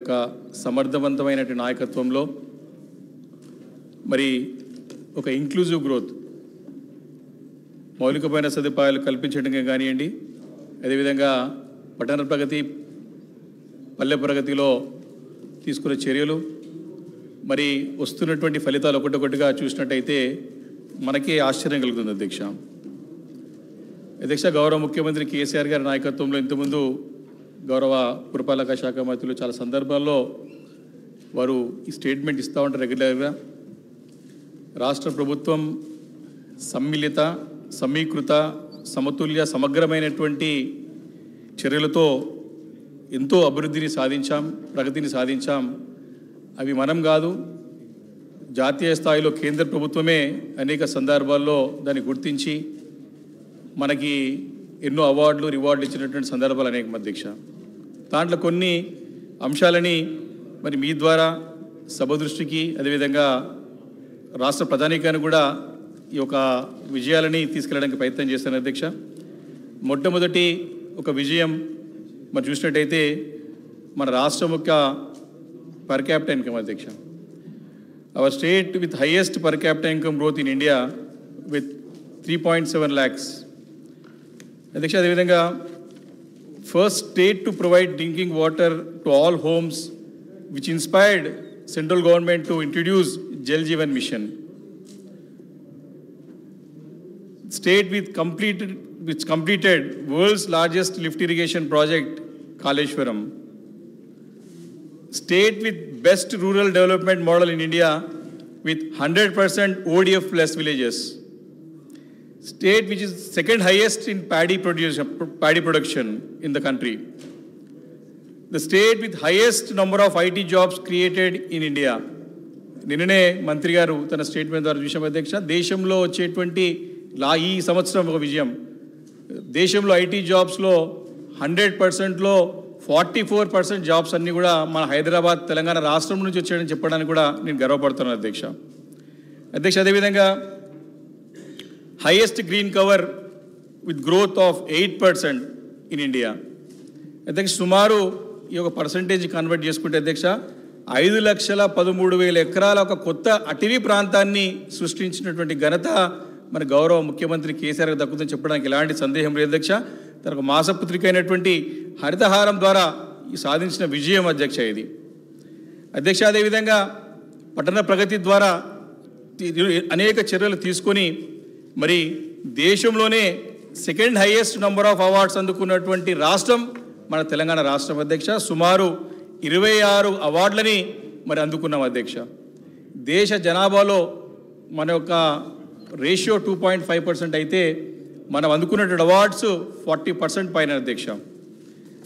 ఒక సమర్థవంతమైనటువంటి నాయకత్వంలో మరి ఒక ఇంక్లూజివ్ గ్రోత్ మౌలికమైన సదుపాయాలు కల్పించడమే కానివ్వండి, అదేవిధంగా పట్టణ ప్రగతి పల్లె ప్రగతిలో తీసుకునే చర్యలు మరి వస్తున్నటువంటి ఫలితాలు ఒకటొకటిగా చూసినట్టయితే మనకే ఆశ్చర్యం కలుగుతుంది. అధ్యక్ష గౌరవ ముఖ్యమంత్రి కేసీఆర్ గారి నాయకత్వంలో ఇంతకుముందు గౌరవ పురపాలక శాఖ మంత్రులు చాలా సందర్భాల్లో వారు ఈ స్టేట్మెంట్ ఇస్తూ ఉంటారు రెగ్యులర్గా. రాష్ట్ర ప్రభుత్వం సమ్మిళిత, సమీకృత, సమతుల్య, సమగ్రమైనటువంటి చర్యలతో ఎంతో అభివృద్ధిని సాధించాం, ప్రగతిని సాధించాం. అవి మనం కాదు, జాతీయ స్థాయిలో కేంద్ర ప్రభుత్వమే అనేక సందర్భాల్లో దాన్ని గుర్తించి మనకి ఎన్నో అవార్డులు రివార్డులు ఇచ్చినటువంటి సందర్భాలు అనేకం. అధ్యక్ష దాంట్లో కొన్ని అంశాలని మరి మీ ద్వారా సభ దృష్టికి, అదేవిధంగా రాష్ట్ర ప్రధానికాన్ని కూడా ఈ యొక్క విజయాలని తీసుకెళ్ళడానికి ప్రయత్నం చేస్తాను. అధ్యక్ష మొట్టమొదటి ఒక విజయం మరి చూసినట్టయితే మన రాష్ట్రం యొక్క పర్ క్యాపిటల్ ఇన్కమ్. అధ్యక్ష our state with highest per capital income growth in India with 3.7 lakhs. అధ్యక్ష అదేవిధంగా first state to provide drinking water to all homes which inspired central government to introduce Jal Jeevan mission. State which completed world's largest lift irrigation project Kaleshwaram. State with best rural development model in India with 100% ODF plus villages. State which is second highest in paddy production in the country. The state with highest number of IT jobs created in India. నిన్ననే మంత్రి గారు తన statement ద్వారా చూసాం. అధ్యక్ష దేశంలో వచ్చేటువంటి ఈ సంవత్సరం ఒక విజయం, దేశంలో ఐటీ జాబ్స్లో 100%లో 44% జాబ్స్ అన్నీ కూడా మన హైదరాబాద్ తెలంగాణ రాష్ట్రం నుంచి వచ్చాయని చెప్పడానికి కూడా నేను గర్వపడుతున్నాను. అధ్యక్ష అదేవిధంగా highest green cover with growth of 8% in India. అధ్యక్ష సుమారు ఈ ఒక పర్సంటేజ్ కన్వర్ట్ చేసుకుంటే అధ్యక్ష 5,13,000 ఎకరాల ఒక కొత్త అటవీ ప్రాంతాన్ని సృష్టించినటువంటి ఘనత మన గౌరవ ముఖ్యమంత్రి కేసీఆర్ దక్కుతుందని చెప్పడానికి ఎలాంటి సందేహం లేదు. అధ్యక్ష తనకు మాసపత్రిక అయినటువంటి హరితహారం ద్వారా ఈ సాధించిన విజయం అధ్యక్ష ఇది. అధ్యక్ష అదేవిధంగా పట్టణ ప్రగతి ద్వారా అనేక చర్యలు తీసుకొని మరి దేశంలోనే second highest number of awards అందుకున్నటువంటి రాష్ట్రం మన తెలంగాణ రాష్ట్రం. అధ్యక్ష సుమారు 26 అవార్డులని మరి అందుకున్నాం. అధ్యక్ష దేశ జనాభాలో మన యొక్క రేషియో 2.5% అయితే మనం అందుకున్నటువంటి అవార్డ్స్ 40% పైన.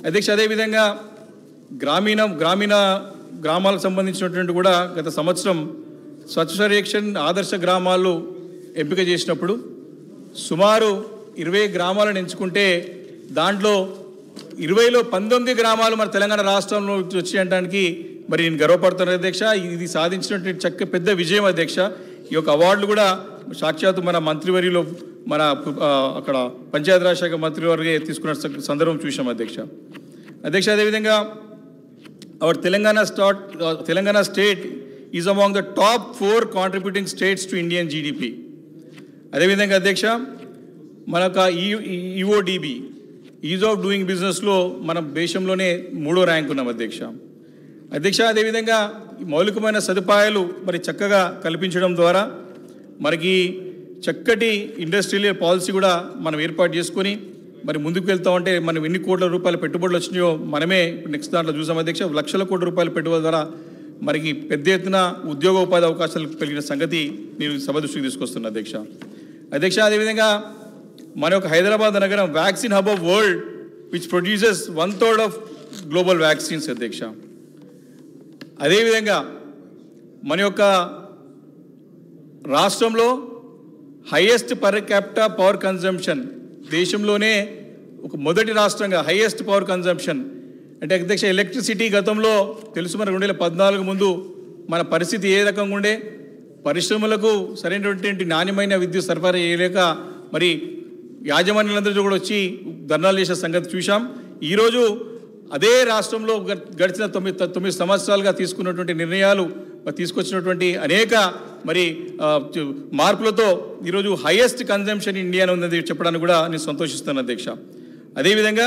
అధ్యక్ష అదేవిధంగా గ్రామాలకు సంబంధించినటువంటి కూడా గత సంవత్సరం స్వచ్ఛ సర్వేక్షణ్ ఆదర్శ గ్రామాలు ఎంపిక చేసినప్పుడు సుమారు 20 గ్రామాలను ఎంచుకుంటే దాంట్లో 20లో 19 గ్రామాలు మన తెలంగాణ రాష్ట్రంలో వచ్చేయడానికి మరి నేను గర్వపడుతున్నాను. అధ్యక్ష ఇది సాధించినటువంటి పెద్ద విజయం. అధ్యక్ష ఈ యొక్క అవార్డులు కూడా సాక్షాత్తు మన మంత్రివర్యులు మన అక్కడ పంచాయతీరాజ్ శాఖ మంత్రివర్గే తీసుకున్న సందర్భం చూసాం. అధ్యక్ష అదేవిధంగా our Telangana state is among the top 4 contributing states to Indian GDP. అదేవిధంగా అధ్యక్ష మన యొక్క ఈఓడిబి ఈజ్ ఆఫ్ డూయింగ్ బిజినెస్లో మనం దేశంలోనే 3వ ర్యాంక్ ఉన్నాం. అధ్యక్ష అదేవిధంగా మౌలికమైన సదుపాయాలు మరి చక్కగా కల్పించడం ద్వారా మనకి చక్కటి ఇండస్ట్రియల్ పాలసీ కూడా మనం ఏర్పాటు చేసుకొని మరి ముందుకు వెళ్తూ ఉంటే మనం ఎన్ని కోట్ల రూపాయల పెట్టుబడులు వచ్చినాయో మనమే నెక్స్ట్ దాంట్లో చూసాం. అధ్యక్ష లక్షల కోట్ల రూపాయల పెట్టుబడుల ద్వారా మనకి పెద్ద ఎత్తున ఉద్యోగ ఉపాధి అవకాశాలు కలిగిన సంగతి నేను సభ దృష్టికి తీసుకొస్తున్నా. అధ్యక్ష అదేవిధంగా మన యొక్క హైదరాబాద్ నగరం vaccine hub of world which produces 1/3 of global vaccines. అధ్యక్ష అదేవిధంగా మన యొక్క రాష్ట్రంలో highest per capital power consumption, దేశంలోనే ఒక మొదటి రాష్ట్రంగా హైయెస్ట్ పవర్ కన్జంప్షన్. అంటే అధ్యక్ష ఎలక్ట్రిసిటీ గతంలో తెలుసు మన 2014 ముందు మన పరిస్థితి ఏ రకంగా ఉండే, పరిశ్రమలకు సరైనటువంటి నాణ్యమైన విద్యుత్ సరఫరా చేయలేక మరి యాజమాన్యులందరూ కూడా వచ్చి ధర్నాలు చేసే సంగతి చూసాం. ఈరోజు అదే రాష్ట్రంలో గడిచిన 9 సంవత్సరాలుగా తీసుకున్నటువంటి నిర్ణయాలు తీసుకొచ్చినటువంటి అనేక మరి మార్పులతో ఈరోజు హైయెస్ట్ కన్జంప్షన్ ఇండియా ఉన్నది చెప్పడానికి కూడా నేను సంతోషిస్తాను అధ్యక్ష. అదేవిధంగా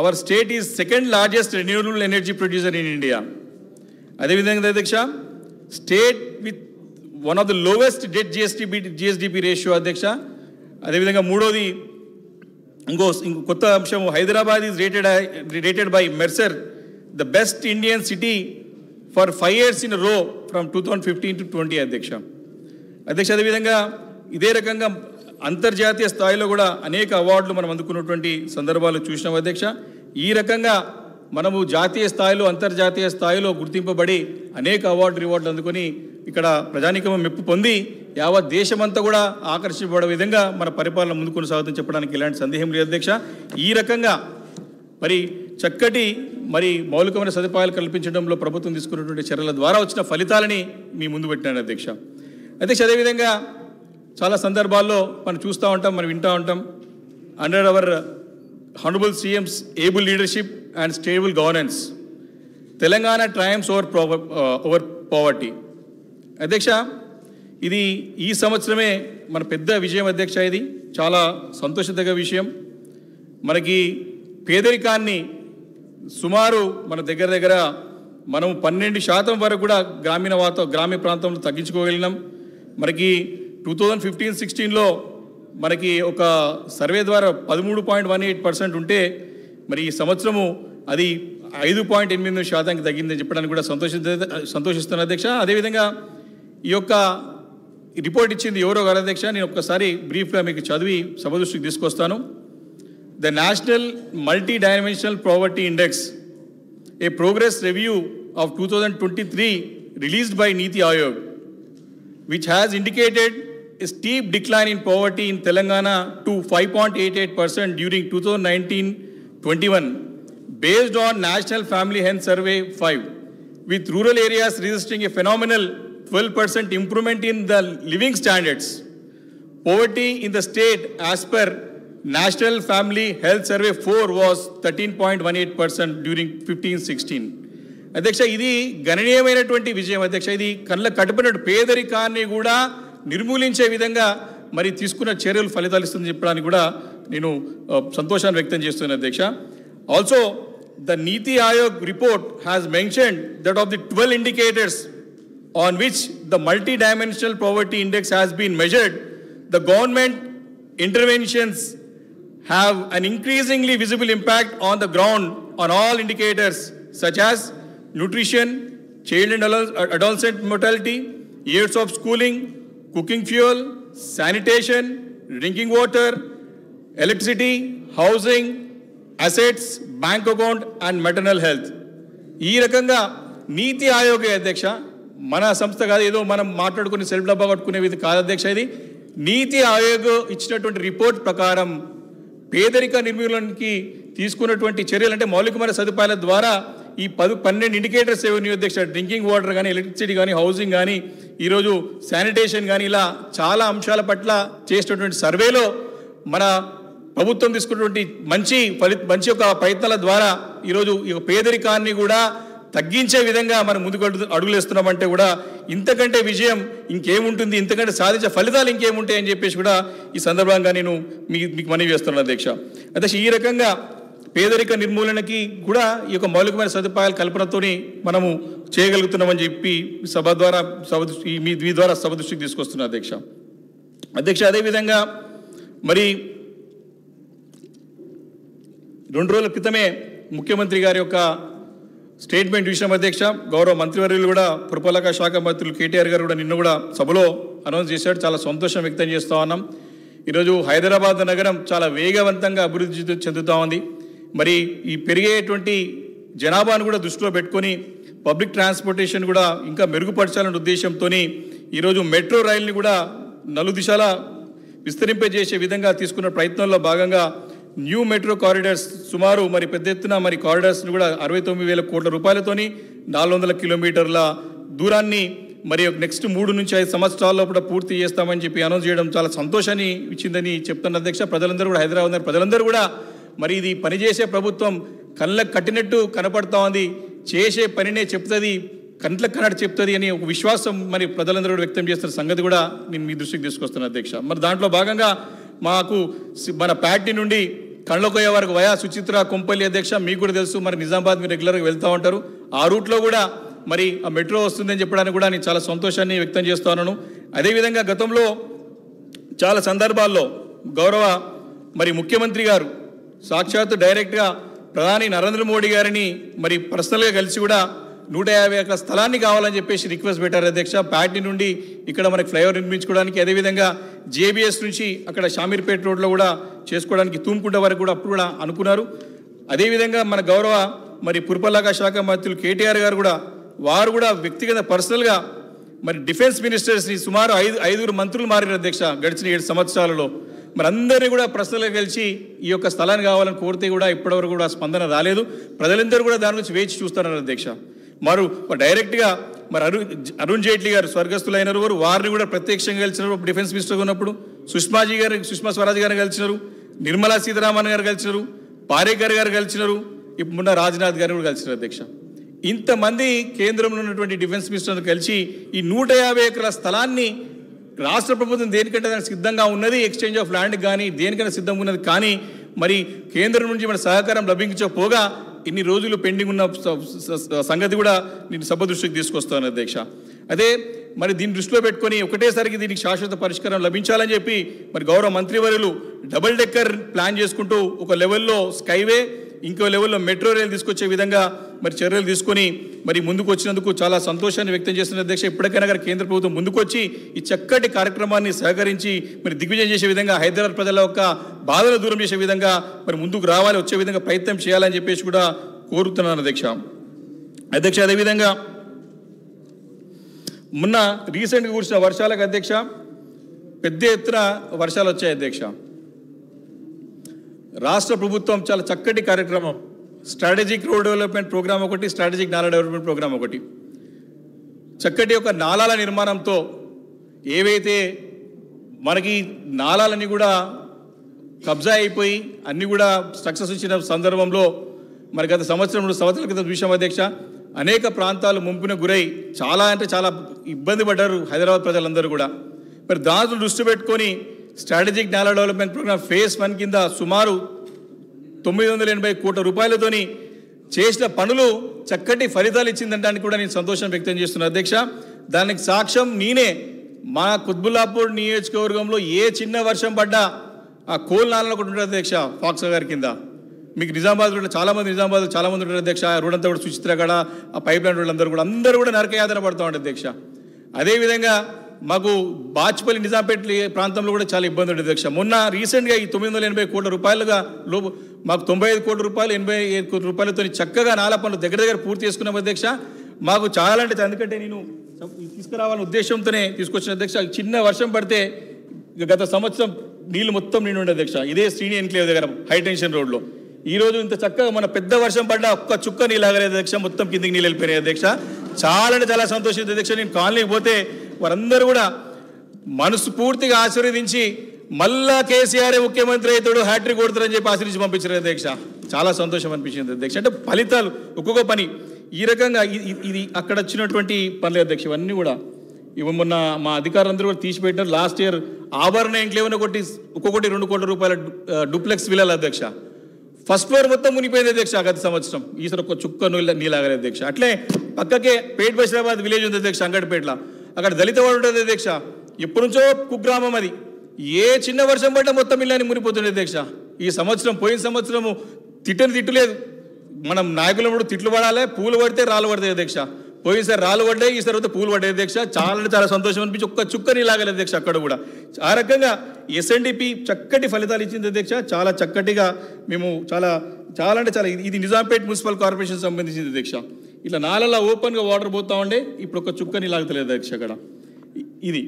our state is second largest renewable energy producer in India. అదేవిధంగా అధ్యక్ష state with one of the lowest debt GSDP ratio అధ్యక్ష. అదేవిధంగా మూడోది ఇంకో కొత్త అంశం, Hyderabad is rated by Mercer the best Indian city for 5 years in row from 2015 to 20 అధ్యక్ష. అదేవిధంగా ఇదే రకంగా అంతర్జాతీయ స్థాయిలో కూడా అనేక అవార్డులు మనం అందుకున్నటువంటి సందర్భాలు చూసినాం అధ్యక్ష. ఈ రకంగా మనము జాతీయ స్థాయిలో అంతర్జాతీయ స్థాయిలో గుర్తింపబడి అనేక రివార్డులు అందుకొని ఇక్కడ ప్రజానీకం మెప్పు పొంది యావత్ దేశమంతా కూడా ఆకర్షించబడే విధంగా మన పరిపాలన ముందు కొనసాగుతుందని చెప్పడానికి ఎలాంటి సందేహం లేదు అధ్యక్ష. ఈ రకంగా మరి చక్కటి మరి మౌలికమైన సదుపాయాలు కల్పించడంలో ప్రభుత్వం తీసుకున్నటువంటి చర్యల ద్వారా వచ్చిన ఫలితాలని మీ ముందు పెట్టినాను అధ్యక్ష. అదేవిధంగా చాలా సందర్భాల్లో మనం చూస్తూ ఉంటాం, మనం వింటూ ఉంటాం, under hour honourable CMs able leadership and stable governance Telangana triumphs over poverty. అధ్యక్ష ఇది ఈ సంవత్సరమే మన పెద్ద విజయం అధ్యక్ష. ఇది చాలా సంతోషదగ్గ విషయం. మనకి పేదరికాన్ని సుమారు మన దగ్గర మనం 12% వరకు కూడా గ్రామీణ ప్రాంతంలో తగ్గించుకోగలిగినాం. మనకి 2015-16లో మనకి ఒక సర్వే ద్వారా 13.18% ఉంటే మరి ఈ సంవత్సరము అది 5.8% తగ్గిందని చెప్పడానికి కూడా సంతోషిస్తున్నాను అధ్యక్ష. అదేవిధంగా ఈ యొక్క రిపోర్ట్ ఇచ్చింది ఎవరో గారు అధ్యక్ష, నేను ఒక్కసారి బ్రీఫ్గా మీకు చదివి సభ దృష్టికి తీసుకొస్తాను. The national multi dimensional poverty index, A progress review of 2023 released by NITI Aayog, which has indicated a steep decline in poverty in Telangana to 5.88% during 2019-21 based on National Family Health Survey 5, with rural areas registering a phenomenal 12% improvement in the living standards. Poverty in the state as per National Family Health Survey 4 was 13.18% during 15-16. అధ్యక్ష ఇది గణనీయమైనటువంటి విజయం అధ్యక్ష. ఇది కళ్ళ కట్టుబడినట్టు పేదరికాన్ని కూడా నిర్మూలించే విధంగా మరి తీసుకున్న చర్యలు ఫలితాలు ఇస్తుందని చెప్పడానికి కూడా నేను సంతోషాన్ని వ్యక్తం చేస్తున్నాను అధ్యక్ష. Also the NITI Aayog report has mentioned that of the 12 indicators on which the multi-dimensional poverty index has been measured, the government interventions have an increasingly visible impact on the ground on all indicators such as nutrition, child and adolescent mortality, years of schooling, cooking fuel, sanitation, drinking water, electricity, housing, assets, bank account and maternal health. ఈ రకంగా నీతి ఆయోగ్ అధ్యక్ష, మన సంస్థ కాదు, ఏదో మనం మాట్లాడుకుని self డబ్బా కట్టుకునే విధి కాదు అధ్యక్ష. ఇది నీతి ఆయోగ్ ఇచ్చినటువంటి రిపోర్ట్ ప్రకారం పేదరిక నిర్మూలనకి తీసుకున్నటువంటి చర్యలు అంటే మౌలికమైన సదుపాయాల ద్వారా ఈ 12 ఇండికేటర్స్ ఏవన్నీ అధ్యక్ష, డ్రింకింగ్ వాటర్ కానీ, ఎలక్ట్రిసిటీ కానీ, హౌసింగ్ కానీ, ఈరోజు శానిటేషన్ కానీ, ఇలా చాలా అంశాల పట్ల చేసినటువంటి సర్వేలో మన ప్రభుత్వం తీసుకున్నటువంటి మంచి ఒక ప్రయత్నాల ద్వారా ఈరోజు ఈ పేదరికాన్ని కూడా తగ్గించే విధంగా మనం ముందుకు అడుగులేస్తున్నామంటే కూడా ఇంతకంటే విజయం ఇంకేముంటుంది, ఇంతకంటే సాధించే ఫలితాలు ఇంకేముంటాయి అని చెప్పేసి కూడా ఈ సందర్భంగా నేను మీకు మనవి చేస్తున్నాను అధ్యక్ష. ఈ రకంగా పేదరిక నిర్మూలనకి కూడా ఈ యొక్క మౌలికమైన సదుపాయాల కల్పనతోని మనము చేయగలుగుతున్నామని చెప్పి మీ ద్వారా సభ దృష్టికి తీసుకొస్తున్నాను అధ్యక్ష. అదేవిధంగా మరి 2 రోజుల క్రితమే ముఖ్యమంత్రి గారి యొక్క స్టేట్మెంట్ విషయం అధ్యక్ష, గౌరవ మంత్రివర్యులు కూడా పురపాలక శాఖ మంత్రులు కేటీఆర్ గారు కూడా నిన్న కూడా సభలో అనౌన్స్ చేశాడు. చాలా సంతోషం వ్యక్తం చేస్తూ ఉన్నాం. ఈరోజు హైదరాబాద్ నగరం చాలా వేగవంతంగా అభివృద్ధి చెందుతూ ఉంది. మరి ఈ పెరిగేటువంటి జనాభాను కూడా దృష్టిలో పెట్టుకొని పబ్లిక్ ట్రాన్స్పోర్టేషన్ కూడా ఇంకా మెరుగుపరచాలనే ఉద్దేశంతో ఈరోజు మెట్రో రైల్ని కూడా నలుదిశల విస్తరింపజేసే విధంగా తీసుకున్న ప్రయత్నంలో భాగంగా న్యూ మెట్రో కారిడార్స్ సుమారు మరి పెద్ద ఎత్తున మరి కారిడార్స్ని కూడా 69,000 కోట్ల రూపాయలతోని 400 కిలోమీటర్ల దూరాన్ని మరి నెక్స్ట్ 3 నుంచి 5 సంవత్సరాల్లో కూడా పూర్తి చేస్తామని చెప్పి అనౌన్స్ చేయడం చాలా సంతోషాన్ని ఇచ్చిందని చెప్తున్న అధ్యక్ష. ప్రజలందరూ కూడా హైదరాబాద్ ప్రజలందరూ కూడా మరి ఇది పనిచేసే ప్రభుత్వం కళ్ళకు కట్టినట్టు కనపడతా ఉంది, చేసే పనినే చెప్తుంది, కంట్లకు కన్నట్టు చెప్తుంది అని ఒక విశ్వాసం మరి ప్రజలందరూ కూడా వ్యక్తం చేస్తున్న సంగతి కూడా నేను మీ దృష్టికి తీసుకొస్తున్నాను అధ్యక్ష. మరి దాంట్లో భాగంగా మాకు మన పార్టీ నుండి కళ్ళకొయ్యే వరకు వయా సుచిత్ర కొంపల్లి అధ్యక్ష, మీకు కూడా తెలుసు, మరి నిజామాబాద్ మీరు రెగ్యులర్గా వెళ్తూ ఉంటారు. ఆ రూట్లో కూడా మరి ఆ మెట్రో వస్తుందని చెప్పడానికి కూడా నేను చాలా సంతోషాన్ని వ్యక్తం చేస్తూ ఉన్నాను. అదేవిధంగా గతంలో చాలా సందర్భాల్లో గౌరవ మరి ముఖ్యమంత్రి గారు సాక్షాత్తు డైరెక్ట్గా ప్రధాని నరేంద్ర మోడీ గారిని మరి పర్సనల్గా కలిసి కూడా 150 ఎకరాల స్థలాన్ని కావాలని చెప్పేసి రిక్వెస్ట్ పెట్టారు అధ్యక్ష. పార్టీ నుండి ఇక్కడ మనకి ఫ్లైఓవర్ నిర్మించుకోవడానికి, అదేవిధంగా జేబీఎస్ నుంచి అక్కడ షామీర్పేట రోడ్లో కూడా చేసుకోవడానికి, తూముకుంట వరకు కూడా అప్పుడు కూడా అనుకున్నారు. అదేవిధంగా మన గౌరవ మరి పురపాలక శాఖ మంత్రులు కేటీఆర్ గారు కూడా వారు కూడా వ్యక్తిగత పర్సనల్గా మరి డిఫెన్స్ మినిస్టర్స్ని సుమారు ఐదుగురు మంత్రులు మారారు అధ్యక్ష గడిచిన 7 సంవత్సరాలలో. మరి అందరినీ కూడా పర్సనల్గా కలిసి ఈ యొక్క స్థలాన్ని కావాలని కోరితే కూడా ఇప్పటివరకు కూడా స్పందన రాలేదు. ప్రజలందరూ కూడా దాని నుంచి వేచి చూస్తున్నారు అధ్యక్ష. మరి డైరెక్ట్గా మరి అరుణ్ జైట్లీ గారు స్వర్గస్థులైన వారిని కూడా ప్రత్యక్షంగా కలిసినారు. డిఫెన్స్ మినిస్టర్గా ఉన్నప్పుడు సుష్మా స్వరాజ్ గారిని కలిసినారు, నిర్మలా సీతారామన్ గారు కలిసినారు, పారేకర్ గారు కలిసినారు, ఇప్పుడు మొన్న రాజ్నాథ్ గారిని కూడా కలిసినారు అధ్యక్ష. ఇంతమంది కేంద్రంలో ఉన్నటువంటి డిఫెన్స్ మినిస్టర్లు కలిసి ఈ 150 ఎకరాల స్థలాన్ని రాష్ట్ర ప్రభుత్వం దేనికంటే దానికి సిద్ధంగా ఉన్నది, ఎక్స్చేంజ్ ఆఫ్ ల్యాండ్ కానీ దేనికైనా సిద్ధంగా ఉన్నది, కానీ మరి కేంద్రం నుంచి మన సహకారం లభించకపోగా ఇన్ని రోజులు పెండింగ్ ఉన్న సంగతి కూడా నేను సభ దృష్టికి తీసుకొస్తాను అధ్యక్ష. అదే మరి దీన్ని దృష్టిలో పెట్టుకొని ఒకటేసారికి దీనికి శాశ్వత పరిష్కారం లభించాలని చెప్పి మరి గౌరవ మంత్రివర్యులు డబుల్ డెక్కర్ ప్లాన్ చేసుకుంటూ ఒక లెవెల్లో స్కైవే, ఇంకో లెవెల్లో మెట్రో రైలు తీసుకొచ్చే విధంగా మరి చర్యలు తీసుకొని మరి ముందుకు వచ్చినందుకు చాలా సంతోషాన్ని వ్యక్తం చేస్తున్న అధ్యక్ష. ఇప్పటికైనా గారు కేంద్ర ప్రభుత్వం ముందుకొచ్చి ఈ చక్కటి కార్యక్రమాన్ని సహకరించి మరి దిగ్విజయం చేసే విధంగా, హైదరాబాద్ ప్రజల యొక్క బాధలు దూరం చేసే విధంగా మరి ముందుకు రావాలి, వచ్చే విధంగా ప్రయత్నం చేయాలని చెప్పేసి కూడా కోరుతున్నాను అధ్యక్ష. అదేవిధంగా మొన్న రీసెంట్గా కురిసిన వర్షాలకు అధ్యక్ష పెద్ద ఎత్తున వర్షాలు వచ్చాయి అధ్యక్ష. రాష్ట్ర ప్రభుత్వం చాలా చక్కటి కార్యక్రమం, స్ట్రాటజిక్ రోడ్ డెవలప్మెంట్ ప్రోగ్రామ్ ఒకటి, స్ట్రాటజిక్ నాలా డెవలప్మెంట్ ప్రోగ్రామ్ ఒకటి, చక్కటి ఒక నాలాల నిర్మాణంతో ఏవైతే మనకి నాలాలన్నీ కూడా కబ్జా అయిపోయి అన్నీ కూడా సక్సెస్ వచ్చిన సందర్భంలో మరి గత సంవత్సరాల క్రితం చూసాం అధ్యక్ష. అనేక ప్రాంతాలు ముంపున గురై చాలా అంటే చాలా ఇబ్బంది పడ్డారు హైదరాబాద్ ప్రజలందరూ కూడా. మరి దాంతో దృష్టి పెట్టుకొని స్ట్రాటజిక్ నాలా డెవలప్మెంట్ ప్రోగ్రామ్ ఫేజ్ 1 కింద సుమారు 980 కోట్ల రూపాయలతోని చేసిన పనులు చక్కటి ఫలితాలు ఇచ్చిందనడానికి కూడా నేను సంతోషం వ్యక్తం చేస్తున్నాను అధ్యక్ష. దానికి సాక్ష్యం నేనే. మా కుత్బుల్లాపూర్ నియోజకవర్గంలో ఏ చిన్న వర్షం పడ్డా ఆ కోల్ నాలలో ఒకటి ఉంటుంది అధ్యక్ష, ఫాక్స్ గారి కింద. మీకు నిజామాబాద్ రోడ్లో చాలామంది ఉంటారు అధ్యక్ష. రోడ్ అంతా కూడా సుచిత్రగడ, ఆ పైప్ లైన్ రోడ్లు అందరూ కూడా నరకయాతన పడుతూ ఉంటారు అధ్యక్ష. అదేవిధంగా మాకు బాచ్పల్లి నిజాంపేట ప్రాంతంలో కూడా చాలా ఇబ్బంది ఉంటుంది అధ్యక్ష. మొన్న రీసెంట్గా ఈ 980 కోట్ల రూపాయలుగా మాకు 95 కోట్ల రూపాయలు 87 కోట్ల రూపాయలతో చక్కగా నాలా పనులు దగ్గర పూర్తి చేసుకున్నాం అధ్యక్ష. మాకు చాలా అంటే అందుకంటే నేను తీసుకురావాలనే ఉద్దేశంతోనే తీసుకొచ్చిన అధ్యక్ష. చిన్న వర్షం పడితే గత సంవత్సరం నీళ్లు మొత్తం నిండి ఉండే అధ్యక్ష, ఇదే శ్రీని ఎన్క్లేవ్ దగ్గర హై టెన్షన్ రోడ్లో. ఈరోజు ఇంత చక్కగా మన పెద్ద వర్షం పడ్డా ఒక్క చుక్క నీళ్ళు ఆగలేదు అధ్యక్ష, మొత్తం కిందికి నీళ్ళు వెళ్ళిపోయినాయి అధ్యక్ష. చాలా అంటే చాలా సంతోషించింది అధ్యక్ష. నేను కాలనీకి పోతే వారందరూ కూడా మనసు పూర్తిగా ఆశీర్వదించి మళ్ళా కేసీఆర్ ముఖ్యమంత్రి అవుతాడు, హ్యాట్రిక్ కొడతారని చెప్పి ఆశీర్వించి పంపించారు అధ్యక్ష. చాలా సంతోషం అనిపించింది అధ్యక్ష. అంటే ఫలితాలు ఒక్కొక్క పని ఈ రకంగా ఇది అక్కడ వచ్చినటువంటి పనులు అధ్యక్ష. ఇవన్నీ కూడా మొన్న మా అధికారులందరూ కూడా తీసిపెట్టినారు. లాస్ట్ ఇయర్ ఆభరణ ఇంట్లేమన్నా ఒక్కొక్కటి 2 కోట్ల రూపాయల డూప్లెక్స్ విల్లాల అధ్యక్ష. ఫస్ట్ ఫ్లోర్ మొత్తం మునిపోయింది అధ్యక్ష గత సంవత్సరం. ఈసారి ఒక చుక్క నీళ్ళాగలే అధ్యక్ష. అట్లే పక్కకే పేట్ బషీరాబాద్ విలేజ్ ఉంది అధ్యక్ష, అంగడిపేటలో. అక్కడ దళిత వాడు ఉంటుంది అధ్యక్ష. ఎప్పటి నుంచో కుగ్రామం అది. ఏ చిన్న వర్షం పడ్డా మొత్తం ఇల్లాన్ని మునిపోతుంది అధ్యక్ష. ఈ సంవత్సరం పోయిన సంవత్సరము తిట్టలేదు. మనం నాయకులు తిట్లు పడాలి, పూలు పడితే రాళ్ళు పడతాయి అధ్యక్ష. పోయినసారి రాళ్ళు పడ్డాయి, ఈసారి అయితే పూలు పడ్డాయి అధ్యక్ష. చాలా సంతోషం అనిపించి ఒక్క చుక్క నీళ్ళాగలేదు అధ్యక్ష అక్కడ కూడా. ఆ రకంగా ఎస్ఎన్డిపి చక్కటి ఫలితాలు ఇచ్చింది అధ్యక్ష. చాలా చక్కటిగా మేము చాలా అంటే చాలా ఇది నిజాంపేట్ మున్సిపల్ కార్పొరేషన్ సంబంధించింది అధ్యక్ష. ఇట్లా నాలలా ఓపెన్గా వాటర్ పోతా ఉండే, ఇప్పుడు ఒక చుక్క నీళ్ళాగతలేదు అధ్యక్ష అక్కడ. ఇది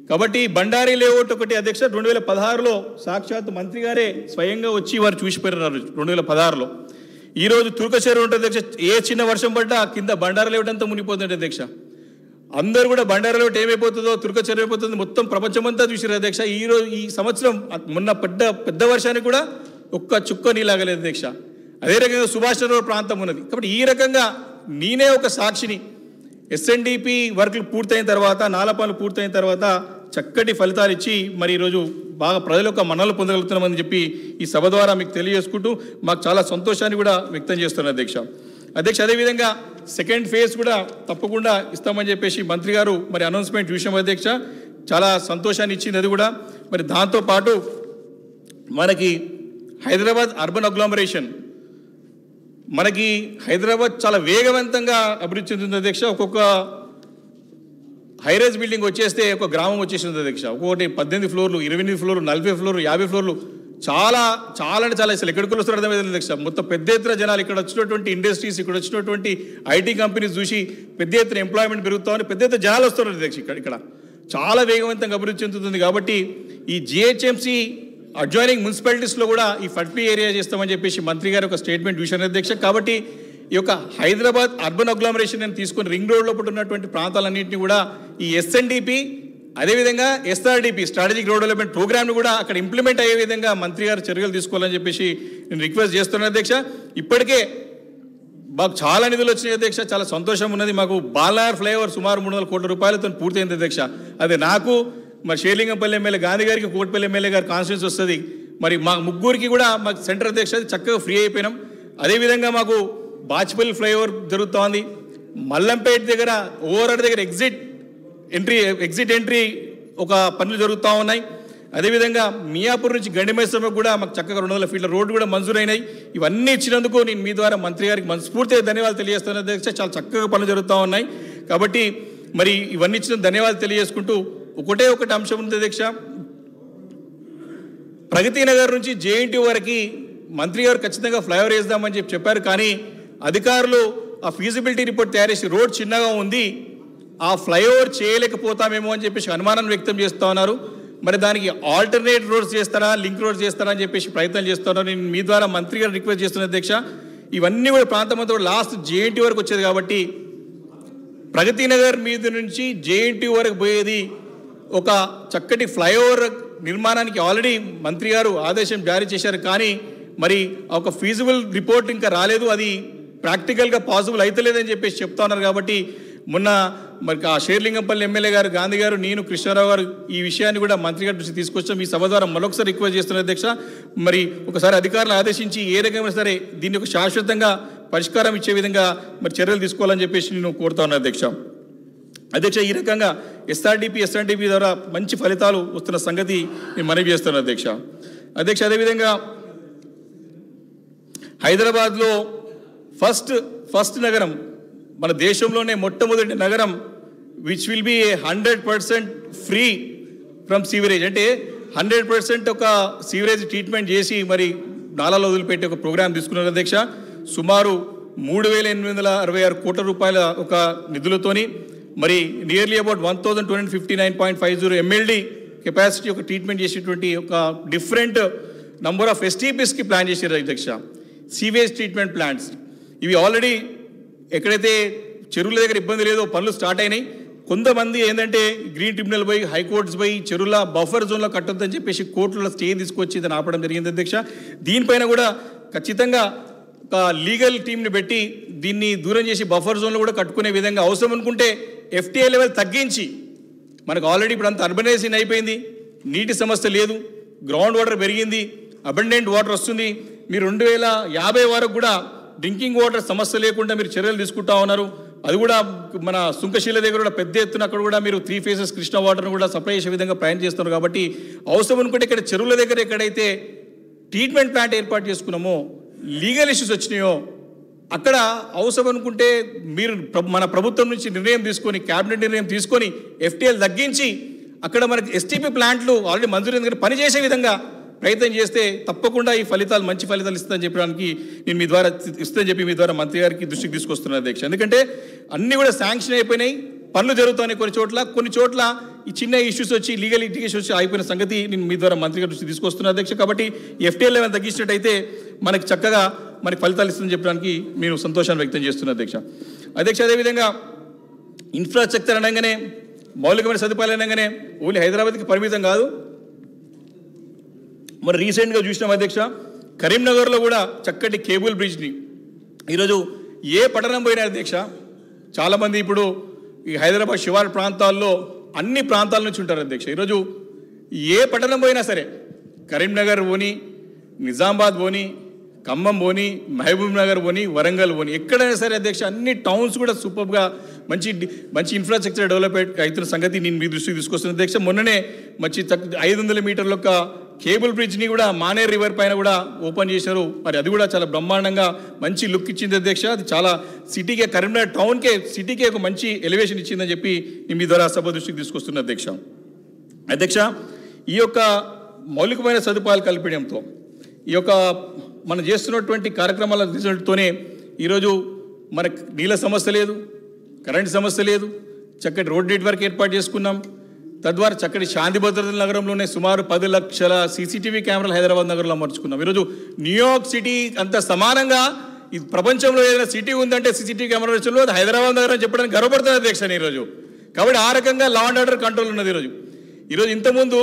కాబట్టి బండారీ లేఅవుట్ ఒకటి అధ్యక్ష 2016లో సాక్షాత్ మంత్రి గారే స్వయంగా వచ్చి వారు చూసిపోయినారు 2016లో. ఈరోజు తుర్కచెరువు ఉంటుంది అధ్యక్ష. ఏ చిన్న వర్షం పడ్డా కింద బండారా లేఅవుట్ అంతా మునిపోతుంది అధ్యక్ష. అందరూ కూడా బండారా లేఅవుట్ ఏమైపోతుందో, తుర్కచెరువు అయిపోతుందో మొత్తం ప్రపంచమంతా చూసారు అధ్యక్ష. ఈ సంవత్సరం మొన్న పెద్ద వర్షానికి కూడా ఒక్క చుక్క నీలాగలేదు అధ్యక్ష. అదే రకంగా సుభాష్ చంద్ర ప్రాంతం ఉన్నది. కాబట్టి ఈ రకంగా నేనే ఒక సాక్షిని. ఎస్ఎన్డిపి వర్క్లు పూర్తయిన తర్వాత, నాలా పనులు పూర్తయిన తర్వాత చక్కటి ఫలితాలు ఇచ్చి మరి ఈరోజు బాగా ప్రజల యొక్క మన్నలు పొందగలుగుతున్నామని చెప్పి ఈ సభ ద్వారా మీకు తెలియజేసుకుంటూ మాకు చాలా సంతోషాన్ని కూడా వ్యక్తం చేస్తున్నారు అధ్యక్ష. అదేవిధంగా సెకండ్ ఫేజ్ కూడా తప్పకుండా ఇస్తామని చెప్పేసి మంత్రి గారు మరి అనౌన్స్మెంట్ చూసాం అధ్యక్ష. చాలా సంతోషాన్ని ఇచ్చింది అది కూడా. మరి దాంతోపాటు మనకి హైదరాబాద్ అర్బన్ అగ్లామరేషన్, మనకి హైదరాబాద్ చాలా వేగవంతంగా అభివృద్ధి చెందుతుంది అధ్యక్ష. ఒక్కొక్క హైరైజ్ బిల్డింగ్ వచ్చేస్తే ఒక గ్రామం వచ్చేసింది అధ్యక్ష. ఒక్కొక్కటి 18 ఫ్లోర్లు, 28 ఫ్లోర్లు, 40 ఫ్లోర్లు, 50 ఫ్లోర్లు, చాలా అంటే చాలా అసలు ఎక్కడికి వస్తారు అర్థమైంది అధ్యక్ష. మొత్తం పెద్ద ఎత్తున జనాలు, ఇక్కడ వచ్చినటువంటి ఇండస్ట్రీస్, ఇక్కడ వచ్చినటువంటి ఐటీ కంపెనీస్ చూసి పెద్ద ఎత్తున ఎంప్లాయ్మెంట్ పెరుగుతామని పెద్ద ఎత్తున జనాలు వస్తున్నారు అధ్యక్ష. ఇక్కడ చాలా వేగవంతంగా అభివృద్ధి చెందుతుంది. కాబట్టి ఈ జిహెచ్ఎంసీ అడ్జాయినింగ్ మున్సిపాలిటీస్లో కూడా ఈ ఫడ్పీ ఏరియా చేస్తామని చెప్పేసి మంత్రి గారు ఒక స్టేట్మెంట్ చూశారు అధ్యక్ష. కాబట్టి ఈ యొక్క హైదరాబాద్ అర్బన్ అగ్లామరేషన్ అని తీసుకొని రింగ్ రోడ్ లోపల ఉన్నటువంటి ప్రాంతాలన్నింటినీ కూడా ఈ ఎస్ఎన్డిపి అదేవిధంగా ఎస్ఆర్డిపి స్ట్రాటజిక్ రోడ్ డెవలప్మెంట్ ప్రోగ్రామ్ను కూడా అక్కడ ఇంప్లిమెంట్ అయ్యే విధంగా మంత్రి గారు చర్యలు తీసుకోవాలని చెప్పేసి నేను రిక్వెస్ట్ చేస్తున్నాను అధ్యక్ష. ఇప్పటికే మాకు చాలా నిధులు వచ్చినాయి అధ్యక్ష. చాలా సంతోషం ఉన్నది. మాకు బాలనగర్ ఫ్లైఓవర్ సుమారు 300 కోట్ల రూపాయలతో పూర్తయింది అధ్యక్ష. అదే నాకు మరి షేర్లింగంపల్లి ఎమ్మెల్యే గాంధీ గారికి, కోటిపల్లి ఎమ్మెల్యే గారి కాన్స్టిట్యూన్స్ వస్తుంది. మరి మా ముగ్గురికి కూడా మాకు సెంటర్ అధ్యక్ష చక్కగా ఫ్రీ అయిపోయినాం. అదేవిధంగా మాకు బాచ్పల్లి ఫ్లైఓవర్ జరుగుతోంది. మల్లంపేట దగ్గర ఓవరాల్ దగ్గర ఎగ్జిట్ ఎంట్రీ ఒక పనులు జరుగుతూ ఉన్నాయి. అదేవిధంగా మియాపూర్ నుంచి గండిమైసమ్మ కూడా మాకు చక్కగా 200 ఫీట్ల రోడ్డు కూడా మంజూరైనాయి. ఇవన్నీ ఇచ్చినందుకు నేను మీ ద్వారా మంత్రి గారికి మనస్ఫూర్తిగా ధన్యవాదాలు తెలియజేస్తాను అధ్యక్ష. చాలా చక్కగా పనులు జరుగుతూ ఉన్నాయి. కాబట్టి మరి ఇవన్నీ ఇచ్చిన ధన్యవాదాలు తెలియజేసుకుంటూ ఒకటి అంశం ఉంది అధ్యక్ష. ప్రగతి నగర్ నుంచి జేఎన్టీ వరకు మంత్రి గారు ఖచ్చితంగా ఫ్లైఓవర్ వేద్దామని చెప్పారు. కానీ అధికారులు ఆ ఫీజిబిలిటీ రిపోర్ట్ తయారు చేసి రోడ్ చిన్నగా ఉంది, ఆ ఫ్లైఓవర్ చేయలేకపోతామేమో అని చెప్పేసి అనుమానాన్ని వ్యక్తం చేస్తూ ఉన్నారు. మరి దానికి ఆల్టర్నేట్ రోడ్స్ చేస్తారా, లింక్ రోడ్స్ చేస్తారా అని చెప్పేసి ప్రయత్నం చేస్తున్నారు. నేను మీ ద్వారా మంత్రి గారు రిక్వెస్ట్ చేస్తున్న అధ్యక్ష, ఇవన్నీ కూడా ప్రాంతం అంతా లాస్ట్ జేఎన్టీ వరకు వచ్చేది. కాబట్టి ప్రగతి నగర్ మీద నుంచి జేఎన్టీ వరకు పోయేది ఒక చక్కటి ఫ్లైఓవర్ నిర్మాణానికి ఆల్రెడీ మంత్రి గారు ఆదేశం జారీ చేశారు. కానీ మరి ఒక ఫీజిబుల్ రిపోర్ట్ ఇంకా రాలేదు, అది ప్రాక్టికల్గా పాసిబుల్ అవుతలేదని చెప్పేసి చెప్తా ఉన్నారు. కాబట్టి మొన్న మరి ఆ షేర్లింగంపల్లి ఎమ్మెల్యే గారు, గాంధీ గారు, నేను, కృష్ణారావు గారు ఈ విషయాన్ని కూడా మంత్రి గారి దృష్టికి తీసుకొచ్చాం. ఈ సభ ద్వారా మరొకసారి రిక్వెస్ట్ చేస్తున్నారు అధ్యక్ష. మరి ఒకసారి అధికారులను ఆదేశించి ఏ రకమైన సరే దీన్ని ఒక శాశ్వతంగా పరిష్కారం ఇచ్చే విధంగా మరి చర్యలు తీసుకోవాలని చెప్పేసి నేను కోరుతా ఉన్నాను అధ్యక్ష. ఈ రకంగా ఎస్ఆర్డిపి ద్వారా మంచి ఫలితాలు వస్తున్న సంగతి నేను మనవి చేస్తున్నాను అధ్యక్ష. అదేవిధంగా హైదరాబాద్లో ఫస్ట్ నగరం, మన దేశంలోనే మొట్టమొదటి నగరం which will be 100% free from sewerage. అంటే 100% ఒక సీవరేజ్ ట్రీట్మెంట్ చేసి మరి నాలాలో వదిలిపెట్టి ఒక ప్రోగ్రాం తీసుకున్నారు అధ్యక్ష. సుమారు 3,866 కోట్ల రూపాయల ఒక నిధులతోని మరి నియర్లీ అబౌట్ 1,259.50 MLD కెపాసిటీ ఒక ట్రీట్మెంట్ చేసేటువంటి ఒక డిఫరెంట్ నంబర్ ఆఫ్ STPస్కి ప్లాన్ చేశారు అధ్యక్ష. సీవేజ్ ట్రీట్మెంట్ ప్లాంట్స్ ఇవి ఆల్రెడీ ఎక్కడైతే చెరువుల దగ్గర ఇబ్బంది లేదో పనులు స్టార్ట్ అయినాయి. కొంతమంది ఏంటంటే గ్రీన్ ట్రిబ్యునల్ పోయి, హైకోర్ట్స్ పోయి చెరువుల బఫర్ జోన్లో కట్టొద్దని చెప్పేసి కోర్టులో స్టే తీసుకొచ్చి దాన్ని ఆపడం జరిగింది అధ్యక్ష. దీనిపైన కూడా ఖచ్చితంగా ఒక లీగల్ టీంని పెట్టి దీన్ని దూరం చేసి బఫర్ జోన్లో కూడా కట్టుకునే విధంగా అవసరం అనుకుంటే FTA లెవెల్ తగ్గించి, మనకు ఆల్రెడీ ఇప్పుడు అంత అర్బనైజేషన్ అయిపోయింది, నీటి సమస్య లేదు, గ్రౌండ్ వాటర్ పెరిగింది, అబండెంట్ వాటర్ వస్తుంది. మీరు 2050 వరకు కూడా డ్రింకింగ్ వాటర్ సమస్య లేకుండా మీరు చర్యలు తీసుకుంటా ఉన్నారు. అది కూడా మన సుంకశీల దగ్గర కూడా పెద్ద ఎత్తున అక్కడ కూడా మీరు 3 phases కృష్ణా వాటర్ను కూడా సప్లై చేసే విధంగా ప్రయాణం చేస్తున్నారు. కాబట్టి అవసరం అనుకుంటే ఇక్కడ చెరువుల దగ్గర ఎక్కడైతే ట్రీట్మెంట్ ప్లాంట్ ఏర్పాటు చేసుకున్నామో, లీగల్ ఇష్యూస్ వచ్చినాయో అక్కడ అవసరం అనుకుంటే మీరు మన ప్రభుత్వం నుంచి నిర్ణయం తీసుకొని, క్యాబినెట్ నిర్ణయం తీసుకొని FTL తగ్గించి అక్కడ మనకి STP ప్లాంట్లు ఆల్రెడీ మంజూరు దగ్గర పనిచేసే విధంగా ప్రయత్నం చేస్తే తప్పకుండా ఈ ఫలితాలు మంచి ఫలితాలు ఇస్తుందని చెప్పడానికి నేను మీ ద్వారా మీ ద్వారా మంత్రి గారికి దృష్టికి తీసుకొస్తున్నాను అధ్యక్ష. ఎందుకంటే అన్నీ కూడా శాంక్షన్ అయిపోయినాయి, పనులు జరుగుతున్నాయి కొన్ని చోట్ల ఈ చిన్న ఇష్యూస్ వచ్చి, లీగల్ లిటిగేషన్ వచ్చి అయిపోయిన సంగతి నేను మీ ద్వారా మంత్రి గారి దృష్టికి తీసుకొస్తున్నాను అధ్యక్ష. కాబట్టి FTL లెవెల్ తగ్గించినట్టయితే మనకి చక్కగా మనకి ఫలితాలు ఇస్తుందని చెప్పడానికి నేను సంతోషాన్ని వ్యక్తం చేస్తున్నాను అధ్యక్ష. అదేవిధంగా ఇన్ఫ్రాస్ట్రక్చర్ అనగానే, మౌలికమైన సదుపాయాలు అనగానే ఓన్లీ హైదరాబాద్కి పరిమితం కాదు. మరి రీసెంట్గా చూసినాం అధ్యక్ష, కరీంనగర్లో కూడా చక్కటి కేబుల్ బ్రిడ్జ్ని ఈరోజు ఏ పట్టణం పోయినా అధ్యక్ష, చాలామంది ఇప్పుడు ఈ హైదరాబాద్ శివారు ప్రాంతాల్లో అన్ని ప్రాంతాల నుంచి ఉంటారు అధ్యక్ష. ఈరోజు ఏ పట్టణం పోయినా సరే, కరీంనగర్ పోని, నిజామాబాద్ పోని, ఖమ్మం పోని, మహబూబ్ నగర్ పోని, వరంగల్ పోని, ఎక్కడైనా సరే అధ్యక్ష అన్ని టౌన్స్ కూడా సూపర్గా మంచి ఇన్ఫ్రాస్ట్రక్చర్ డెవలప్మెంట్ అవుతున్న సంగతి నేను మీ దృష్టికి తీసుకొస్తున్న అధ్యక్ష. మొన్ననే మంచి 500 మీటర్ల యొక్క కేబుల్ బ్రిడ్జ్ని కూడా మానేర్ రివర్ పైన కూడా ఓపెన్ చేశారు. మరి అది కూడా చాలా బ్రహ్మాండంగా మంచి లుక్ ఇచ్చింది అధ్యక్ష. అది చాలా సిటీకే, కరీంనగర్ టౌన్కే, సిటీకే ఒక మంచి ఎలివేషన్ ఇచ్చిందని చెప్పి నేను మీ ద్వారా సభ దృష్టికి తీసుకొస్తున్న అధ్యక్ష. అధ్యక్ష, ఈ యొక్క మౌలికమైన సదుపాయాలు కల్పించడంతో, ఈ యొక్క మనం చేస్తున్నటువంటి కార్యక్రమాల రిజల్ట్తోనే ఈరోజు మనకు నీళ్ళ సమస్య లేదు, కరెంట్ సమస్య లేదు, చక్కటి రోడ్ నెట్వర్క్ ఏర్పాటు చేసుకున్నాం. తద్వారా చక్కటి శాంతి భద్రతల నగరంలోనే సుమారు 10 లక్షల సీసీటీవీ కెమెరాలు హైదరాబాద్ నగరంలో అమర్చుకున్నాం. ఈరోజు న్యూయార్క్ సిటీ అంత సమానంగా ఈ ప్రపంచంలో ఏదైనా సిటీ ఉందంటే సీసీటీవీ కెమెరా విషయంలో అది హైదరాబాద్ నగరం చెప్పడానికి గర్వపడుతుంది అధ్యక్ష ఈరోజు. కాబట్టి ఆ రకంగా లా అండ్ ఆర్డర్ కంట్రోల్ ఉన్నది ఈరోజు. ఇంతకుముందు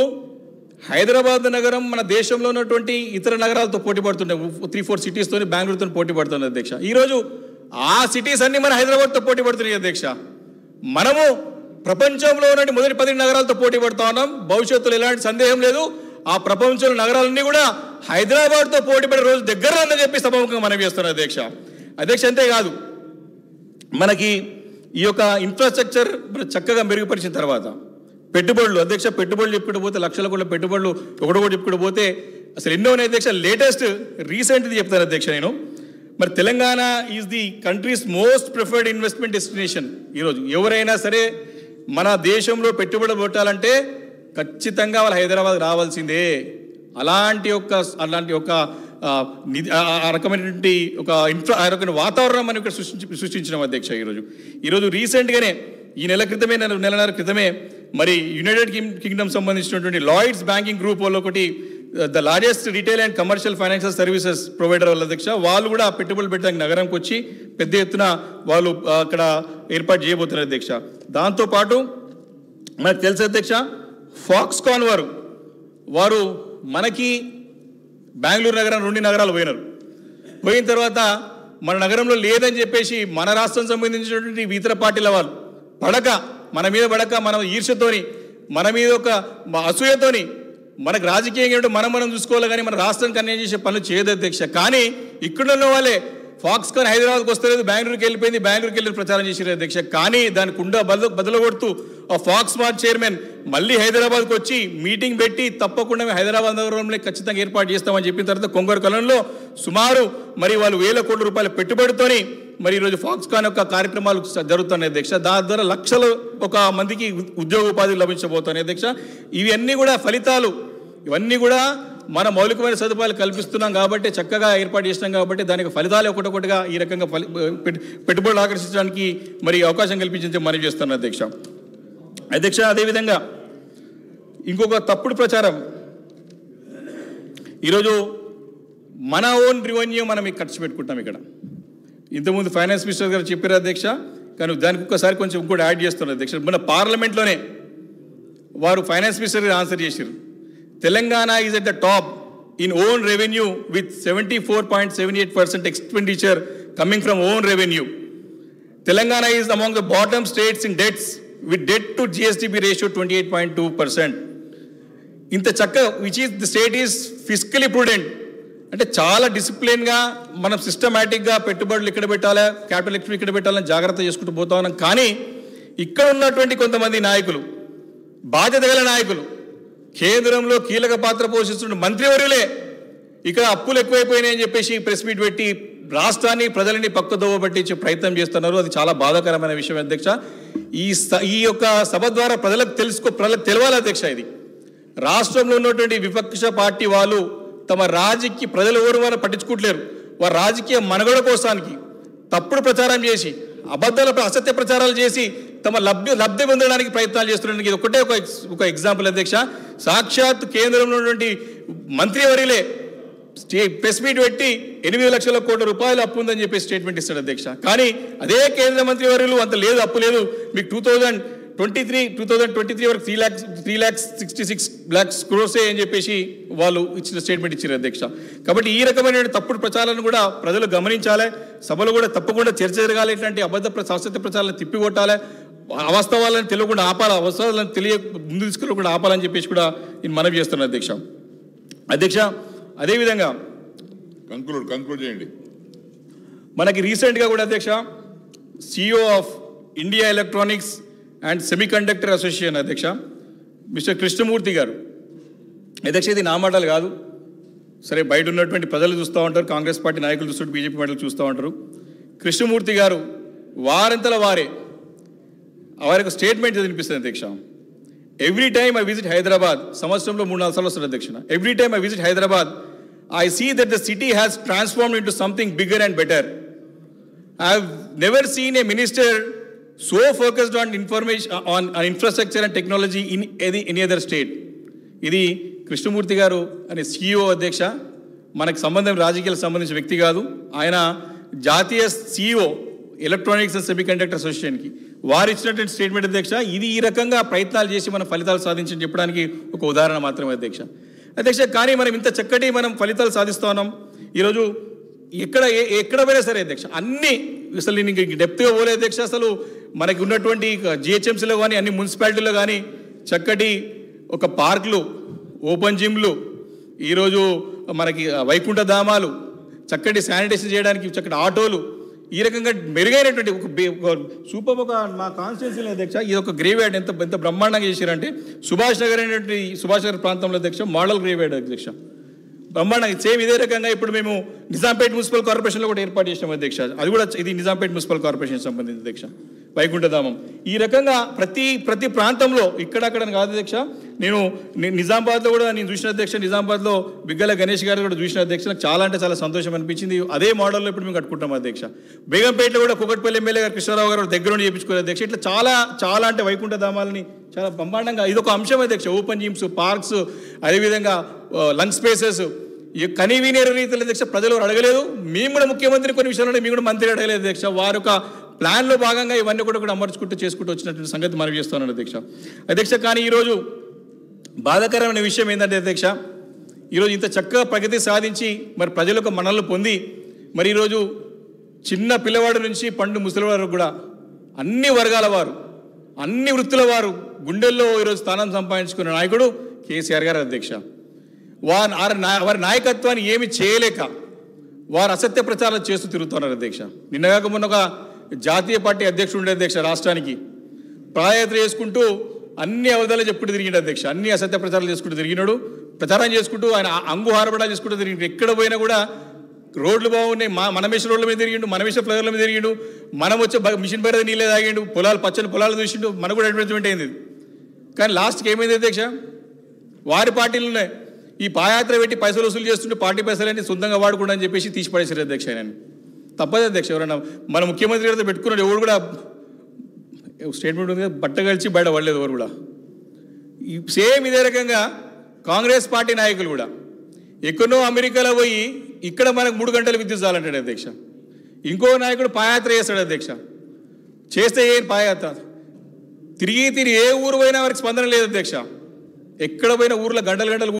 హైదరాబాద్ నగరం మన దేశంలో ఉన్నటువంటి ఇతర నగరాలతో పోటీ పడుతుండే 3-4 సిటీస్తో, బెంగళూరుతో పోటీ పడుతుంది అధ్యక్ష. ఈరోజు ఆ సిటీస్ అన్ని మన హైదరాబాద్తో పోటీ పడుతున్నాయి అధ్యక్ష. మనము ప్రపంచంలో ఉన్న మొదటి 10 నగరాలతో పోటీ పడుతూ ఉన్నాం. భవిష్యత్తులో ఎలాంటి సందేహం లేదు, ఆ ప్రపంచంలో నగరాలన్నీ కూడా హైదరాబాద్తో పోటీ పడే రోజు దగ్గర ఉందని చెప్పి సభముఖంగా మనం చేస్తున్నాం అధ్యక్ష. అంతేకాదు, మనకి ఈ యొక్క ఇన్ఫ్రాస్ట్రక్చర్ చక్కగా మెరుగుపరిచిన తర్వాత పెట్టుబడులు అధ్యక్ష, పెట్టుబడులు చెప్పుకుంటూ పోతే లక్షల కోట్ల పెట్టుబడులు ఒకటి చెప్పుకుంటూ పోతే అసలు ఎన్నో ఉన్నాయి అధ్యక్ష. లేటెస్ట్ రీసెంట్ది చెప్తాను అధ్యక్ష నేను. మరి Telangana is the countries most preferred investment destination. ఈరోజు ఎవరైనా సరే మన దేశంలో పెట్టుబడులు పెట్టాలంటే ఖచ్చితంగా వాళ్ళు హైదరాబాద్ రావాల్సిందే. అలాంటి ఒక రకమైనటువంటి ఆ రకమైన వాతావరణం మనం ఇక్కడ సృష్టించినాం అధ్యక్ష. ఈరోజు రీసెంట్గానే ఈ నెలన్నర క్రితమే మరి యునైటెడ్ కింగ్డమ్ సంబంధించినటువంటి లాయిడ్స్ బ్యాంకింగ్ గ్రూప్ వాళ్ళు ఒకటి the largest retail and commercial financial services provider వాళ్ళ అధ్యక్ష, వాళ్ళు కూడా పెట్టుబడులు పెట్టడానికి నగరంకి వచ్చి పెద్ద ఎత్తున వాళ్ళు అక్కడ ఏర్పాటు చేయబోతున్నారు అధ్యక్ష. దాంతోపాటు మనకు తెలుసు అధ్యక్ష, ఫాక్స్కాన్ వారు మనకి బెంగళూరు నగరం 2 నగరాలు పోయిన తర్వాత మన నగరంలో లేదని చెప్పేసి మన రాష్ట్రం సంబంధించినటువంటి ఇతర పార్టీల వాళ్ళు మన మీద పడక మన ఈర్ష్యతోని, మన మీద ఒక అసూయతోని, మనకు రాజకీయంగా ఏంటో మనం చూసుకోవాలి కానీ మన రాష్ట్రానికి అన్యాయం చేసే పనులు చేయదు అధ్యక్ష. కానీ ఇక్కడున్న వాళ్ళే ఫాక్స్కాన్ హైదరాబాద్కి వస్తలేదు, బెంగళూరుకి వెళ్ళిపోయింది, బెంగళూరుకి వెళ్ళి ప్రచారం చేసారు అధ్యక్ష. కానీ దాని కుండా బదులు కొడుతూ ఆ ఫాక్స్కాన్ చైర్మన్ మళ్ళీ హైదరాబాద్కి వచ్చి మీటింగ్ పెట్టి తప్పకుండా మేము హైదరాబాద్ నగరంలో ఖచ్చితంగా ఏర్పాటు చేస్తామని చెప్పిన తర్వాత కొంగర కాలంలో సుమారు మరి వాళ్ళు 1000 కోట్ల రూపాయల పెట్టుబడితోని మరి ఈరోజు ఫాక్స్కాన్ యొక్క కార్యక్రమాలు జరుగుతున్నాయి అధ్యక్ష. దాని ద్వారా లక్షలు ఒక మందికి ఉద్యోగ ఉపాధి లభించబోతున్నాయి అధ్యక్ష. ఇవన్నీ కూడా ఫలితాలు, ఇవన్నీ కూడా మన మౌలికమైన సదుపాయాలు కల్పిస్తున్నాం కాబట్టి, చక్కగా ఏర్పాటు చేసినాం కాబట్టి దానికి ఫలితాలు ఒకటొకటిగా ఈ రకంగా పెట్టుబడులు ఆకర్షించడానికి మరి అవకాశం కల్పించి మనం చేస్తున్నాం అధ్యక్ష. అదేవిధంగా ఇంకొక తప్పుడు ప్రచారం, ఈరోజు మన ఓన్ రెవెన్యూ మనం ఖర్చు పెట్టుకుంటాం ఇక్కడ. ఇంతకుముందు ఫైనాన్స్ మినిస్టర్ గారు చెప్పారు అధ్యక్ష, కానీ దానికి ఒక్కసారి కొంచెం ఇంకోటి యాడ్ చేస్తున్నారు అధ్యక్ష. మన పార్లమెంట్లోనే వారు ఫైనాన్స్ మినిస్టర్ గారు ఆన్సర్ చేశారు, Telangana is at the top in own revenue with 74.78% expenditure coming from own revenue. Telangana is among the bottom states in debts with debt to GSDP ratio 28.2%. ఇంత చక్కగా which is the state is fiscally prudent, అంటే చాలా డిసిప్లిన్గా మనం సిస్టమేటిక్గా పెట్టుబడులు ఇక్కడ పెట్టాలి, capital expenditure ఇక్కడ పెట్టాలని జాగ్రత్త చేసుకుంటూ పోతా ఉన్నాం. కానీ ఇక్కడ ఉన్నటువంటి కొంతమంది నాయకులు, బాధ్యత గల నాయకులు, కేంద్రంలో కీలక పాత్ర పోషిస్తున్న మంత్రివర్యులే ఇక్కడ అప్పులు ఎక్కువైపోయినాయి అని చెప్పేసి ప్రెస్ మీట్ పెట్టి రాష్ట్రాన్ని ప్రజలని పక్కదోవ పట్టించే ప్రయత్నం చేస్తున్నారు. అది చాలా బాధాకరమైన విషయం అధ్యక్ష. ఈ యొక్క సభ ద్వారా ప్రజలకు తెలవాలి అధ్యక్ష. ఇది రాష్ట్రంలో ఉన్నటువంటి విపక్ష పార్టీ వాళ్ళు తమ ప్రజలు ఎవరు వారు పట్టించుకుంటలేరు. వారు రాజకీయ మనుగడ కోసానికి తప్పుడు ప్రచారం చేసి, అసత్య ప్రచారాలు చేసి తమ లబ్ధి పొందడానికి ప్రయత్నాలు చేస్తున్నది. ఇది ఒకటే ఒక ఎగ్జాంపుల్ అధ్యక్ష. సాక్షాత్ కేంద్రంలో ఉన్నటువంటి మంత్రివర్యులే ప్రెస్ మీట్ పెట్టి 8 లక్షల కోట్ల రూపాయలు అప్పు ఉందని చెప్పి స్టేట్మెంట్ ఇస్తాడు అధ్యక్ష. కానీ అదే కేంద్ర మంత్రివర్యులు అంత లేదు, అప్పు లేదు, మీకు 2023 వరకు 3,66,00,000 crores అని చెప్పేసి వాళ్ళు ఇచ్చిన స్టేట్మెంట్ ఇచ్చారు అధ్యక్ష. కాబట్టి ఈ రకమైన తప్పుడు ప్రచారాలను కూడా ప్రజలు గమనించాలి, సభలు కూడా తప్పకుండా చర్చ జరగాలి, ఇట్లాంటి అసత్య ప్రచారాలను తిప్పికొట్టాలి, అవాస్తవాలను తెలియకుండా ఆపాలి, అవాస్తవాలను ముందు తీసుకెళ్ళకుండా ఆపాలని చెప్పేసి కూడా నేను మనవి చేస్తున్నాను అధ్యక్ష. అధ్యక్ష అదేవిధంగా కంక్లూడ్ చేయండి. మనకి రీసెంట్గా కూడా అధ్యక్ష CEO of India electronics and semiconductor association అధ్యక్ష మిస్టర్ కృష్ణమూర్తి గారు, అధ్యక్ష ఇది నా మాటలు కాదు, సరే బయట ఉన్నటువంటి ప్రజలు చూస్తూ ఉంటారు, కాంగ్రెస్ పార్టీ నాయకులు చూస్తుంటే బీజేపీ నాయకులు చూస్తూ ఉంటారు. కృష్ణమూర్తి గారు వారంతల వారే వారి యొక్క స్టేట్మెంట్ వినిపిస్తుంది అధ్యక్ష. Every time I visit Hyderabad, సంవత్సరంలో 3-4 సార్లు వస్తుంది అధ్యక్ష. Every time I visit Hyderabad I see that the city has transformed into something bigger and better. I have never seen a minister so focused on information on infrastructure and technology in any other state. ఇది కృష్ణమూర్తి గారు అనే CEO అధ్యక్ష, మనకు రాజకీయాలకు సంబంధించిన వ్యక్తి కాదు, ఆయన జాతీయ CEO ఎలక్ట్రానిక్స్ అండ్ సెమీకండక్టర్ అసోసియేషన్కి వారు ఇచ్చినటువంటి స్టేట్మెంట్ అధ్యక్ష. ఇది ఈ రకంగా ప్రయత్నాలు చేసి మనం ఫలితాలు సాధించని చెప్పడానికి ఒక ఉదాహరణ మాత్రమే అధ్యక్ష. కానీ మనం ఇంత చక్కటి ఫలితాలు సాధిస్తూ ఉన్నాం. ఈరోజు ఎక్కడ పోయినా సరే అధ్యక్ష అన్ని అసలు నేను ఇంక డెప్త్గా పోలే అధ్యక్ష. అసలు మనకి ఉన్నటువంటి GHMCలో కానీ అన్ని మున్సిపాలిటీలో కానీ చక్కటి ఒక పార్కులు, ఓపెన్ జిమ్లు, ఈరోజు మనకి వైకుంఠ ధామాలు, చక్కటి శానిటైజేషన్ చేయడానికి చక్కటి ఆటోలు, ఈ రకంగా మెరుగైనటువంటి ఒక సూపర్ ఒక మా కాన్స్టిట్యున్సీలో అధ్యక్ష ఇది ఒక గ్రేవ్యార్డ్ ఎంత బ్రహ్మాండంగా చేశారంటే సుభాష్ నగర్ ప్రాంతంలో అధ్యక్ష మోడల్ గ్రేవ్యార్డ్ అధ్యక్ష బ్రహ్మాండంగా. సేమ్ ఇదే రకంగా ఇప్పుడు మేము నిజాంపేట్ మున్సిపల్ కార్పొరేషన్లో కూడా ఏర్పాటు చేసాం అధ్యక్ష. అది కూడా ఇది నిజాంపేట్ మున్సిపల్ కార్పొరేషన్ సంబంధించిన అధ్యక్ష వైకుంఠధామం. ఈ రకంగా ప్రతి ప్రాంతంలో ఇక్కడక్కడ కాదు అధ్యక్ష. నేను నిజామాబాద్లో కూడా నేను చూసిన అధ్యక్ష, నిజామాబాద్లో బిగ్గల గణేష్ గారు కూడా చూసిన అధ్యక్ష. నాకు చాలా అంటే చాలా సంతోషం అనిపించింది. అదే మోడల్లో ఇప్పుడు మేము కట్టుకుంటాం అధ్యక్ష. బేగంపేటలో కూడా కుకట్పల్లి ఎమ్మెల్యే గారు కృష్ణారావు గారు దగ్గర నుండి చేయించుకోవాలి అధ్యక్ష. ఇట్లా చాలా అంటే వైకుంఠధామాలని చాలా బ్రహ్మాండంగా ఇదొక అంశం అధ్యక్ష. ఓపెన్ జిమ్స్, పార్క్స్, అదేవిధంగా లంచ్ స్పేసెస్ కనీవీనియర్ రీతిలో అధ్యక్ష ప్రజలు అడగలేదు. మేము కూడా ముఖ్యమంత్రి కొన్ని విషయాల్లో మేము కూడా మంత్రి అడగలేదు అధ్యక్ష. వారి యొక్క ప్లాన్లో భాగంగా ఇవన్నీ కూడా అమర్చుకుంటూ చేసుకుంటూ వచ్చినటువంటి సంగతి మనవి చేస్తున్నాను అధ్యక్ష. కానీ ఈరోజు బాధాకరమైన విషయం ఏంటంటే అధ్యక్ష, ఈరోజు ఇంత చక్కగా ప్రగతి సాధించి మరి ప్రజలకు మనల్ని పొంది మరి ఈరోజు చిన్న పిల్లవాడి నుంచి పండు ముసలి వరకు కూడా అన్ని వర్గాల వారు, అన్ని వృత్తుల వారు గుండెల్లో ఈరోజు స్థానం సంపాదించుకున్న నాయకుడు కేసీఆర్ గారు అధ్యక్ష. వారి నాయకత్వాన్ని ఏమి చేయలేక వారు అసత్య ప్రచారం చేస్తూ తిరుగుతున్నారు అధ్యక్ష. నిన్నగాక మొన్న ఒక జాతీయ పార్టీ అధ్యక్షుడు ఉండే అధ్యక్ష, రాష్ట్రానికి పాదయాత్ర చేసుకుంటూ అన్ని అవధాలు చెప్పుకుంటూ తిరిగినాడు అధ్యక్ష. అన్ని అసత్య ప్రచారాలు చేసుకుంటూ తిరిగినాడు, ప్రచారం చేసుకుంటూ ఆయన అంగుహారపడాలు చేసుకుంటూ తిరిగి ఎక్కడ పోయినా కూడా రోడ్లు బాగున్నాయి, మనమేష రోడ్ల మీద తిరిగిండు, మనమేష ఫ్లైఓవర్ల మీద తిరిగిండు, మనం వచ్చే మిషన్ బయట నీళ్ళే తాగిండు, పచ్చని పొలాలు చూసిండు, మనకు కూడా అడ్వర్టైజ్మెంట్ అయింది. కానీ లాస్ట్కి ఏమైంది అధ్యక్ష, వారి పార్టీలోనే ఈ పాదయాత్ర పెట్టి పైసలు వసూలు చేస్తుంటే పార్టీ పైసలన్నీ సొంతంగా వాడుకుండా అని చెప్పేసి తీసి పడేసారు అధ్యక్ష. ఆయన తప్పదు అధ్యక్ష. ఎవరన్నా మన ముఖ్యమంత్రి గారితో పెట్టుకున్నాడు, ఎవరు కూడా స్టేట్మెంట్ ఉంది బట్ట కలిసి బయట పడలేదు ఎవరు కూడా. సేమ్ ఇదే రకంగా కాంగ్రెస్ పార్టీ నాయకులు కూడా ఎక్కడో అమెరికాలో పోయి ఇక్కడ మనకు 3 గంటల విద్యుత్ చాలంటాడు అధ్యక్ష. ఇంకో నాయకుడు పాదయాత్ర చేస్తాడు అధ్యక్ష. చేస్తే ఏం పాదయాత్ర తిరిగి ఏ ఊరు పోయినా వారికి స్పందన లేదు అధ్యక్ష. ఎక్కడ పోయినా ఊర్లో గంటలు